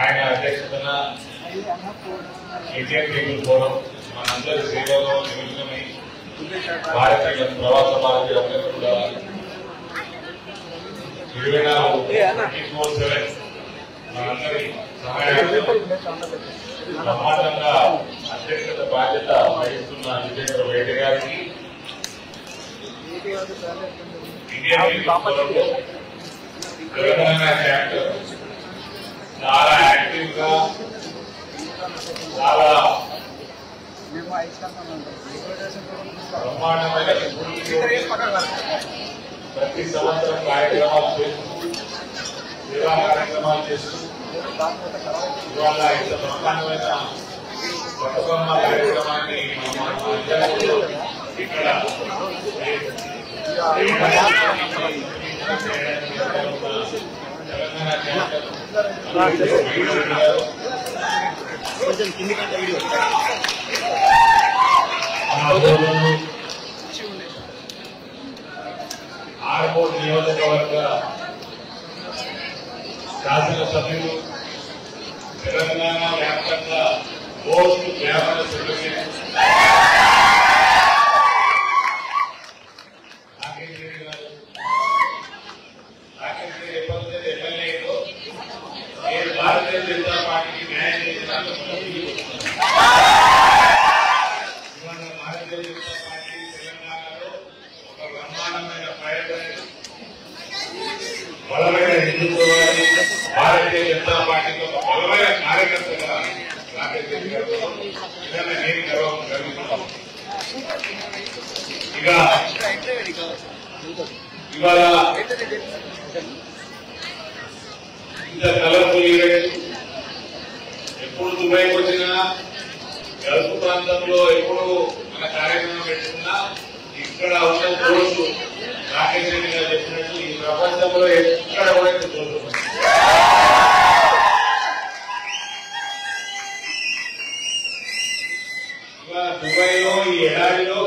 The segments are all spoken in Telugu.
ఆయన అధ్యక్షతన ఇండియన్ పీపుల్ ఫోరం మనందరి సేవలో నిమగ్నమై భారతీయ ప్రవాస భారతీయ కూడా 24/7 మనందరి సహాయార్థం బ్రహ్మాండంగా అధ్యక్షత బాధ్యత వహిస్తున్న విజేంద్ర వేడి గారికి ఇండియన్ పీపుల్ ఫోరంలో తెలంగాణ చాప్టర్ చాలా యాక్టివ్ గా చాలా బ్రహ్మాండమైన ప్రతి సంవత్సరం కార్యక్రమాలు చేస్తూ సేవా కార్యక్రమాలు చేస్తూ ఇవాళ ఇంత బ్రహ్మాండమైన బతుకమ్మ కార్యక్రమాన్ని ఇక్కడ ఆర్మూర్ నియోజకవర్గ శాసనసభ్యులు తెలంగాణ వ్యాప్తంగా పోస్ట్ వ్యాపార సెక్రటరీ భారతీయ జనతా పార్టీకి న్యాయం చేసినందుకు భారతీయ జనతా పార్టీ తెలంగాణలో ఒక బ్రహ్మాండమైన బలమైన హిందుత్వాన్ని భారతీయ జనతా పార్టీలో ఒక బలమైన కార్యకర్తగా రాకేష్ రెడ్డి గారు నేను గర్వం కలుగుతున్నాం. ఇవాళ ఇంత కలర్ఫుల్ ఈవెంట్ ఎప్పుడు దుబాయ్కి వచ్చినా గల్ఫ్ ప్రాంతంలో ఎప్పుడు మన కార్యక్రమం పెట్టుకున్నా ఇక్కడ ఉన్న రోజు రాకేష్ రెడ్డి గారు చెప్పినట్టు ఈ ప్రపంచంలో ఎక్కడ కూడా చూస్తున్నాం. ఇవాళ దుబాయ్ లో ఈ ఏడాదిలో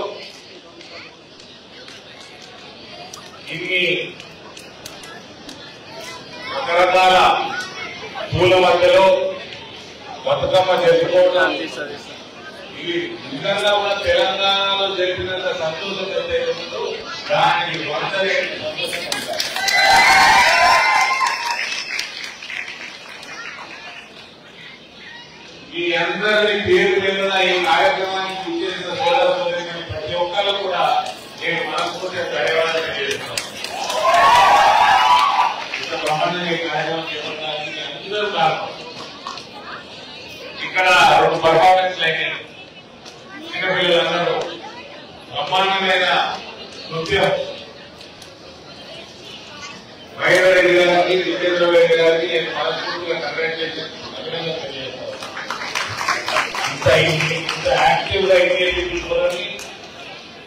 ఇన్ని రకరకాల పూల మధ్యలో బతుకమ్మ జరుపుకోవడం ఇది నిజంగా ఉన్న తెలంగాణలో జరిపినంత సంతోషం చెందేందుకు దానికి వందరే సంతోషం ఉంటారు. ఈ అందరి పేరు పేరున ఈ కార్యక్రమానికి ఇచ్చేసిన సోదరులైన ప్రతి ఒక్కరు కూడా నేను మనస్ఫూర్తిగా ధన్యవాదాలు చేస్తున్నాను. బ్రహ్మాండంగా ఈ కార్యక్రమం చేపట్టడానికి అందరూ కారణం. ఇక్కడ 2 పర్ఫార్మెన్స్ అయినాయి. చిన్నపిల్లలందరూ బ్రహ్మాండమైన నృత్యం రెడ్డి గారికి జితేంద్ర రెడ్డి గారికి నేను మనస్ఫూర్తిగా కంగ్రాచులేషన్ అభినందన తెలియజేస్తాను. ఇంత యాక్టివ్ గా ఇండియన్ పీపుల్ ఫోరంని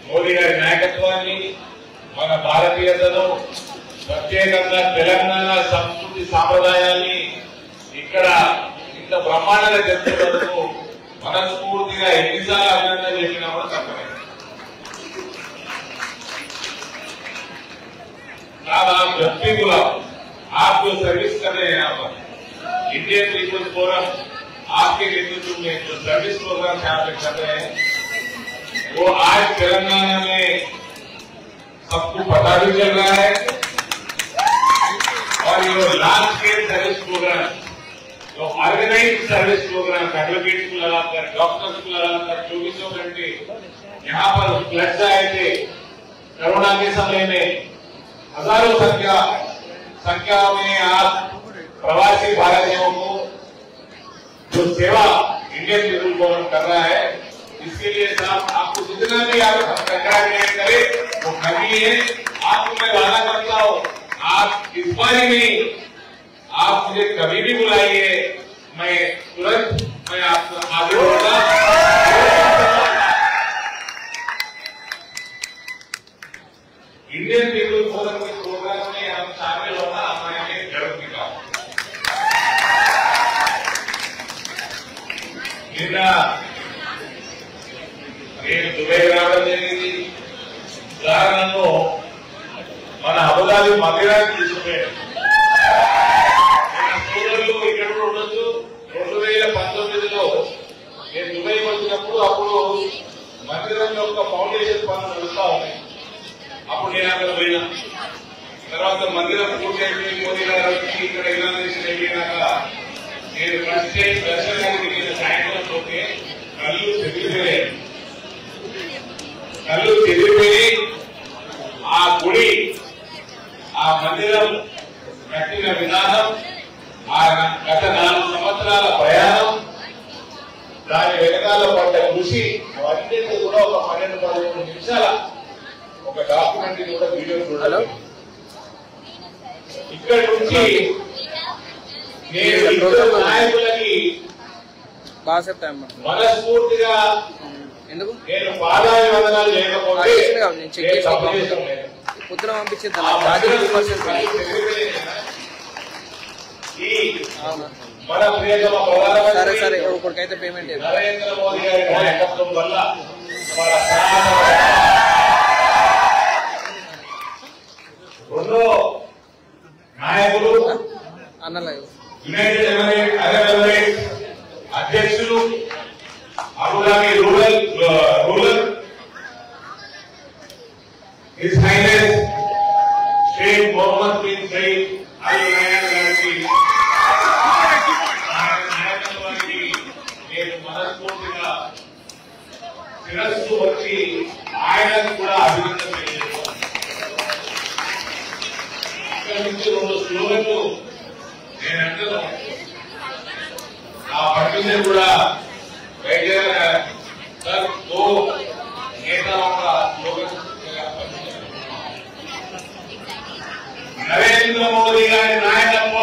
మోదీ గారి నాయకత్వాన్ని మన భారతీయతను ప్రత్యేకంగా తెలంగాణ సంస్కృతి సాంప్రదాయాన్ని ఇక్కడ ఇంత బ్రహ్మాండంగా జరుపుతున్నందుకు మనస్ఫూర్తిగా ఎన్నిసార్లు అభినందన చెప్పినా కూడా తప్పలేదు. आप व्यक्ति को आपको सर्विस कर रहे हैं यहाँ पर इंडियन पीपल्स फोरम आपके नेतृत्व में जो सर्विस प्रोग्राम यहाँ पे कर रहे हैं वो आज तेलंगाना में सबको पता भी चल रहा है और ये लार्ज स्केल सर्विस प्रोग्राम जो ऑर्गेनाइज सर्विस प्रोग्राम एडवोकेट्स को लगाकर डॉक्टर्स को लगाकर 24 घंटे यहाँ पर फ्लड्स आए थे कोरोना के समय में हजारों संख्या में आप प्रवासी भारतीयों को जो सेवा इंडियन पीपल फोरम कर रहा है इसके लिए साहब आपको जितना भी आप कंग्रेचुलेट करें वो कमी है। आपको मैं वादा करता हूँ आप इस बार ही नहीं आप मुझे कभी भी बुलाइए मैं तुरंत आपको हाजिर होगा। इंडियन पीपल फोरम के प्रोग्राम में हम शामिल होना हमारे लिए गर्व की बात है। నేను దుబాయ్ రావడం జరిగింది. ఉదాహరణలో మన అబుదాబి మదిరాకి తీసుకుపోయాడు. సోదరులు ఇక్కడ కూడా ఉండొచ్చు మోదీ గారు వచ్చి ఇక్కడ ఇనాగ్రేషన్ అయినాక నేను ఫస్ట్ టైం దర్శనానికి వెళ్ళిన సాయంత్రం పోతే కళ్ళు చెదిరిపోయి ఆ గుడి ఆ మందిరం కట్టిన విధానం ఆ గత 4 సంవత్సరాల ప్రయాణం దాని వెనకాల పడ్డ కృషి అవన్నీ కూడా ఒక 12-13 నిమిషాల ఒక డాక్యుమెంట్ కూడా వీడియో చూడాలి. ఇక్కడ నుంచి నేను ఇద్దరు నాయకులకి మనస్ఫూర్తిగా నేను పాదాభివందనాలు చేయకపోతే పొద్దున పంపించింది మన ప్రియతమ ప్రధానమంత్రి ఇప్పటికైతే పేమెంట్ నరేంద్ర మోదీ గారి నాయకత్వం వల్ల మన రెండో నాయకులు యునైటెడ్ అరబ్ ఎమిరేట్స్ అధ్యక్షులు Abu Dhabi ruler his highness sheikh Mohammed bin Zayed Al Nahyan గారికి నాయకత్వానికి నేను మనస్ఫూర్తిగా శిరస్సు వచ్చి ఆయనకు కూడా అభినందన తెలియజేస్తాను. ఇక్కడ నుంచి 2 స్లోగన్లు నేను అంటున్నాను. ఆ పర్మిషన్ కూడా सर 2 नेताओं का स्लोगन नरेंद्र मोदी गारी नायकत्व,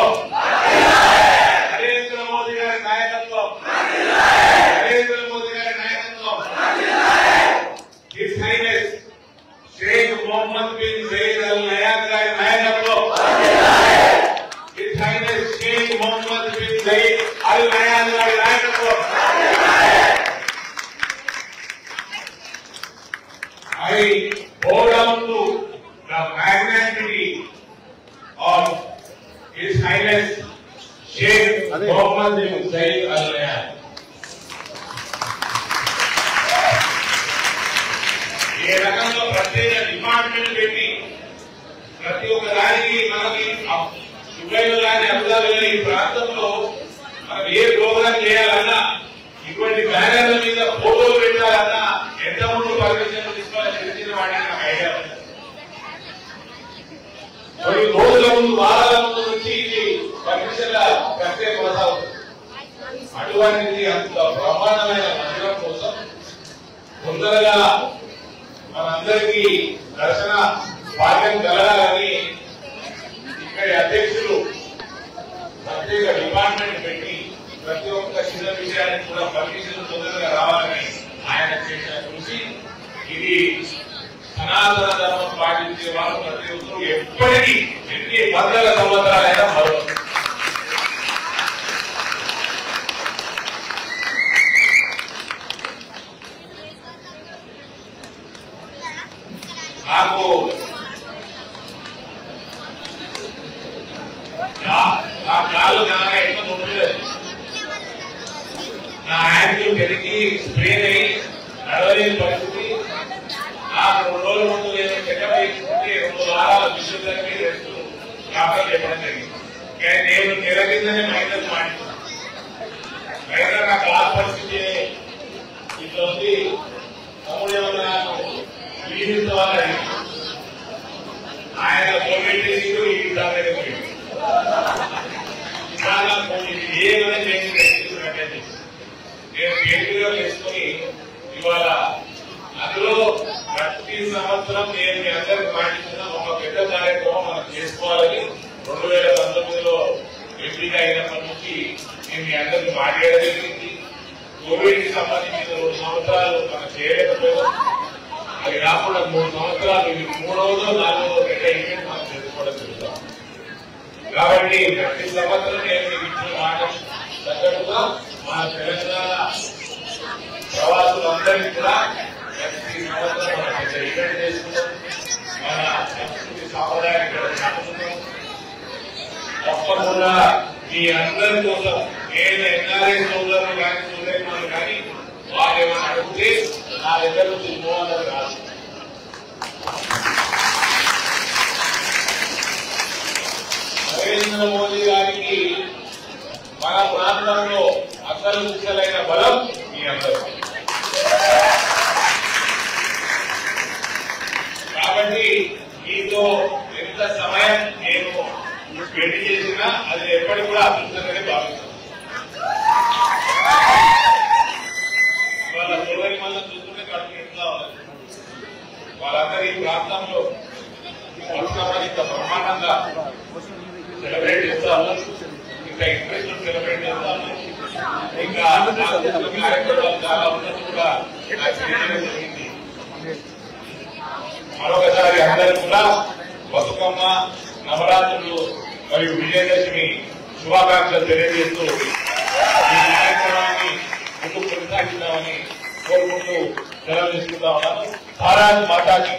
नरेंद्र मोदी गारी नायकत्व, नरेंद्र मोदी गारी नायकत्व, हिज हाइनेस शेख मोहम्मद बिन सईद अल नयान गारी नायकत्व, हिज हाइनेस शेख मोहम्मद बिन सईद अल नयान गारी नायकत्व. I bow down to the magnanimity of His Highness Sheikh Mohammed bin Zayed Al Nahyan. ये रकम प्रत्येक डिपार्टमेंट పెట్టి ప్రతి ఒక్క దానికి మనకి దుబాయ్లో కానీ అబుదాబిలో ఈ ప్రాంతంలో మనం ఏ ప్రోగ్రామ్ చేయాలన్నా ఇటువంటి బ్యానర్ల మీద ఫోటోలు పెట్టాలన్నా ఎంత ముందు పర్మిషన్ తీసుకోవాలని తెలిసిన వాడికి నాకు ఐడియా ఉంది. కొన్ని రోజుల ముందు వారాల ముందు నుంచి ఇది పర్మిషన్ల ప్రక్రియ కొనసాగుతుంది. అటువంటిది అంత బ్రహ్మాండమైన మందిరం కోసం తొందరగా మనందరికీ దర్శన భాగ్యం కలగాలని ఇక్కడి అధ్యక్షులు ప్రత్యేక డిపార్ట్మెంట్ పెట్టి ప్రతి ఒక్క చిన్న విషయానికి కూడా పర్మిషన్ తొందరగా రావాలని ఆయన చేసిన కృషి. ఇది సనాతన ధర్మం పాటించే వాళ్ళు ప్రతి ఒక్కరు ఎప్పటికీ ఎన్ని వందల సంవత్సరాలైనా మరో నాకు నా కాళ్ళు బాగా ఎక్కువ ఉండలేదు. నా యాంకిల్ పెరిగి స్ప్రెయిన్ అయ్యి నడవలేని పరిస్థితి. నాకు 2 రోజుల ముందు నేను చెకప్ చేసుకుంటే 2 వారాల విశ్వవిద్యాలయం రెస్ట్ డాక్టర్ చెప్పడం జరిగింది. కానీ నేను నెల కిందనే మైనస్ మాట్లాడుతున్నాను. అయితే నా క్లాస్ పరిస్థితి ఇట్లా ఉంది. తమ్ముడు ఏమన్నా నాకు జీవించాలని ఆయన కోవిడ్ ఈ విధాలుగా పోయింది. చాలా ఏమైనా చేసి నేను పేరుగా వేసుకొని ఇవాళ అందులో ప్రతి సంవత్సరం నేను మీ అందరికి పాటించిన ఒక పెద్ద కార్యక్రమం మనం చేసుకోవాలని 2019లో ఎంపిక అయినప్పటి నుంచి నేను మీ అందరికి మాట్లాడడం జరిగింది. కోవిడ్ కి సంబంధించిన 2 సంవత్సరాలు మనం చేయలేకపోయాం. అది కాకుండా 3 సంవత్సరాలు ఇది 3వ 4వ పెద్ద ఈవెంట్ మనం చేసుకోవడం జరుగుతాం. కాబట్టి ప్రతి సంవత్సరం నేను ఇచ్చిన మాట తగ్గట్టుగా మన తెలంగాణ ప్రవాసులందరికీ కూడా ప్రతి సంవత్సరం మనం పెద్ద ఈవెంట్ చేసుకుంటాం. మన సంస్కృతి సాంప్రదాయాన్ని జరుపుకుంటాం. తప్పకుండా మీ అందరి కోసం నేను ఎన్ఆర్ఐ సోదరులు కానీ సోదరులు కానీ వారు ఏమైనా అడిగితే నా దగ్గర నుంచి పోవాలని రాదు. నరేంద్ర మోదీ గారికి మన ప్రాంతంలో అసలు సిసలైన బలం మీ అందరూ. కాబట్టి మీతో ఎంత సమయం నేను స్పెండ్ చేసినా అది ఎప్పటికి కూడా అదృష్టంగానే భావిస్తాను. వాళ్ళ సోదరి వల్ల చూస్తుంటే కడుపు ఎట్లా వాళ్ళందరూ ఈ ప్రాంతంలో ఇంత బ్రహ్మాండంగా సెలబ్రేట్ చేస్తా ఉన్నారు, ఇంకా ఇంట్రెస్ట్ సెలబ్రేట్ చేస్తా ఉన్నారు, ఇంకా కార్యక్రమాలు చాలా ఉన్నది కూడా నాకు తెలియడం జరిగింది. మరొకసారి అందరూ కూడా బతుకమ్మ, నవరాత్రులు మరియు విజయదశమి శుభాకాంక్షలు తెలియజేస్తూ ఈ కార్యక్రమాన్ని ముందుకు కొనసాగిద్దామని కోరుకుంటూ సెలవు తీసుకుంటా ఉన్నాను. భారత్ మాతాకి